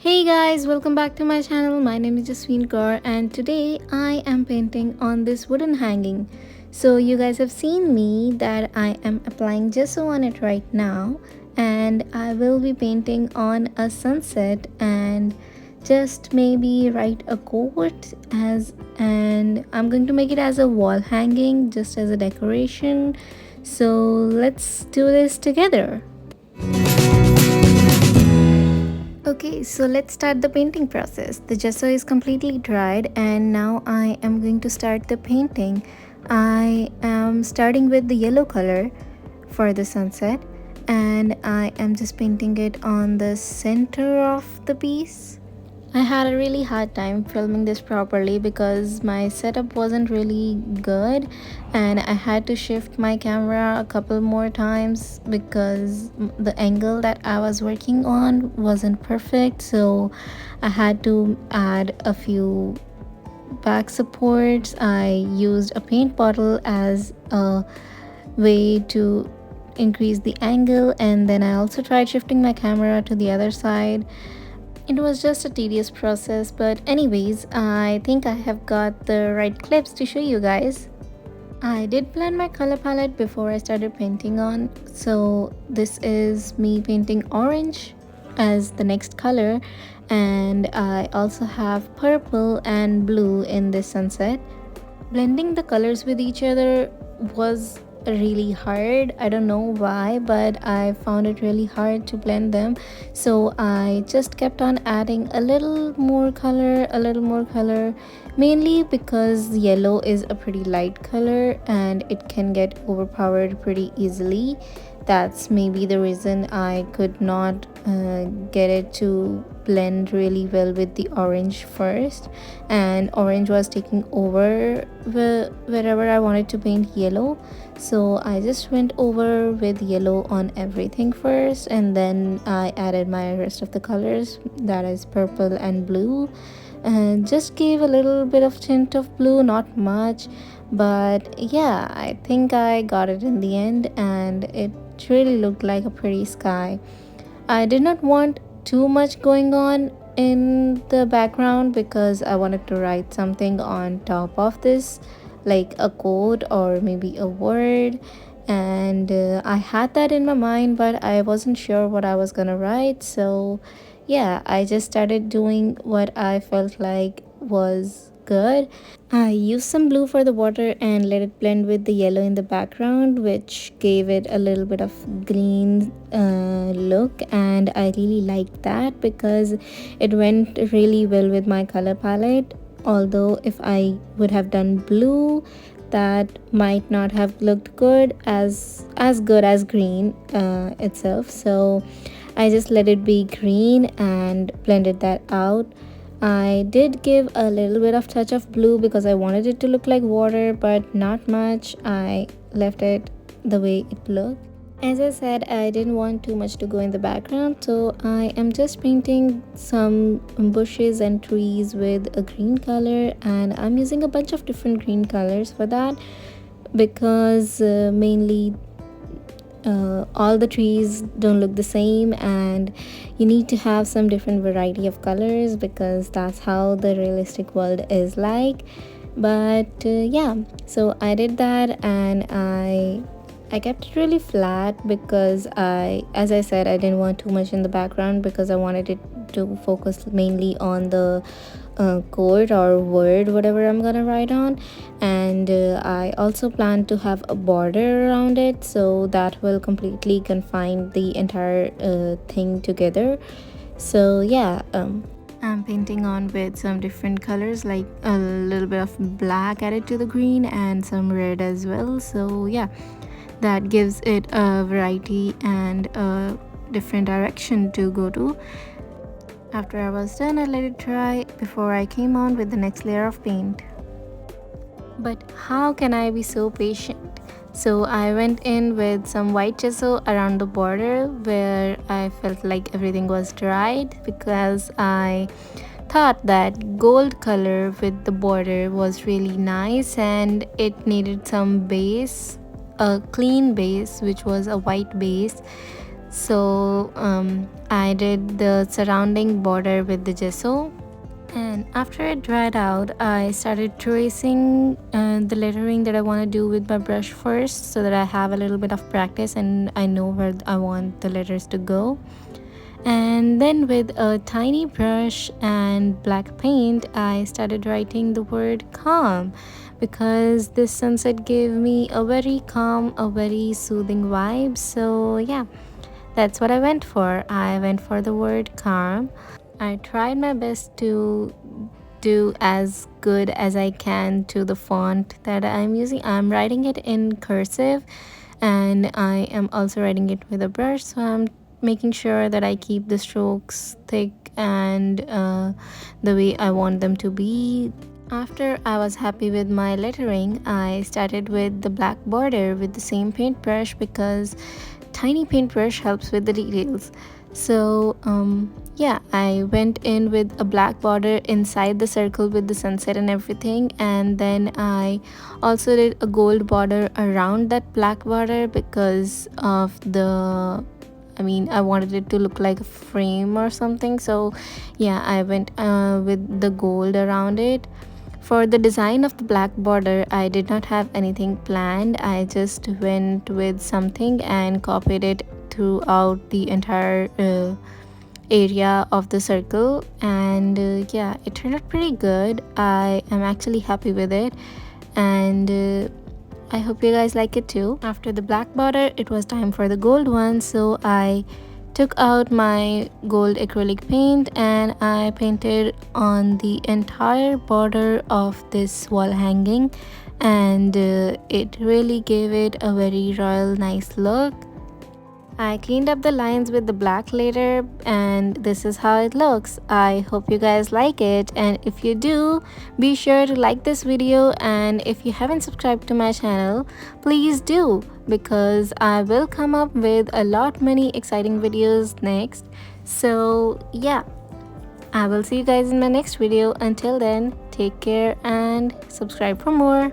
Hey guys, welcome back to my channel. My name is Jasween Kaur and today I am painting on this wooden hanging. So you guys have seen me that I am applying gesso on it right now, and I will be painting on a sunset and just maybe write a quote as, and I'm going to make it as a wall hanging just as a decoration. So let's do this together. Okay, so let's start the painting process. The gesso is completely dried and now I am going to start the painting. I am starting with the yellow color for the sunset and I am just painting it on the center of the piece. I had a really hard time filming this properly because my setup wasn't really good and I had to shift my camera a couple more times because the angle that I was working on wasn't perfect, so I had to add a few back supports. I used a paint bottle as a way to increase the angle, and then I also tried shifting my camera to the other side. It was just a tedious process, but anyways, I think I have got the right clips to show you guys. I did plan my color palette before I started painting on, so this is me painting orange as the next color, and I also have purple and blue in this sunset. Blending the colors with each other was really hard. I don't know why, but I found it really hard to blend them. So I just kept on adding a little more color, a little more color, mainly because yellow is a pretty light color and it can get overpowered pretty easily. That's maybe the reason I could not get it to blend really well with the orange first, and orange was taking over wherever I wanted to paint yellow. So I just went over with yellow on everything first, and then I added my rest of the colors, that is purple and blue, and just gave a little bit of tint of blue, not much, but yeah, I think I got it in the end and it really looked like a pretty sky. I did not want too much going on in the background because I wanted to write something on top of this, like a quote or maybe a word. And I had that in my mind, but I wasn't sure what I was gonna write. So, yeah, I just started doing what I felt like was good. I used some blue for the water and let it blend with the yellow in the background, which gave it a little bit of green look, and I really liked that because it went really well with my color palette. Although if I would have done blue, that might not have looked good as green itself. So I just let it be green and blended that out. I did give a little bit of touch of blue because I wanted it to look like water, but not much. I left it the way it looked. As I said, I didn't want too much to go in the background, so I am just painting some bushes and trees with a green color, and I'm using a bunch of different green colors for that because mainly all the trees don't look the same and you need to have some different variety of colors because that's how the realistic world is like. But yeah, so I did that, and I kept it really flat because as I said, I didn't want too much in the background because I wanted it to focus mainly on the quote or word, whatever I'm gonna write on. And I also plan to have a border around it, so that will completely confine the entire thing together. So yeah, I'm painting on with some different colors, like a little bit of black added to the green and some red as well. So yeah, that gives it a variety and a different direction to go to. After I was done, I let it dry before I came on with the next layer of paint. But how can I be so patient? So I went in with some white gesso around the border where I felt like everything was dried because I thought that gold color with the border was really nice and it needed some base, a clean base, which was a white base. So I did the surrounding border with the gesso, and after it dried out, I started tracing the lettering that I want to do with my brush first, so that I have a little bit of practice and I know where I want the letters to go. And then with a tiny brush and black paint, I started writing the word calm, because this sunset gave me a very calm, a very soothing vibe. So yeah, that's what I went for. I went for the word calm. I tried my best to do as good as I can to the font that I'm using. I'm writing it in cursive, and I am also writing it with a brush, so I'm making sure that I keep the strokes thick and the way I want them to be. After I was happy with my lettering, I started with the black border with the same paintbrush, because tiny paintbrush helps with the details. So yeah, I went in with a black border inside the circle with the sunset and everything, and then I also did a gold border around that black border because of the, I wanted it to look like a frame or something. So yeah, I went with the gold around it. For the design of the black border, I did not have anything planned. I just went with something and copied it throughout the entire area of the circle, and yeah, it turned out pretty good. I am actually happy with it, and I hope you guys like it too. After the black border, it was time for the gold one, so I took out my gold acrylic paint and I painted on the entire border of this wall hanging, and it really gave it a very royal nice look. I cleaned up the lines with the black later, and this is how it looks. I hope you guys like it, and if you do, be sure to like this video, and if you haven't subscribed to my channel, please do, because I will come up with a lot many exciting videos next. So yeah, I will see you guys in my next video. Until then, take care and subscribe for more.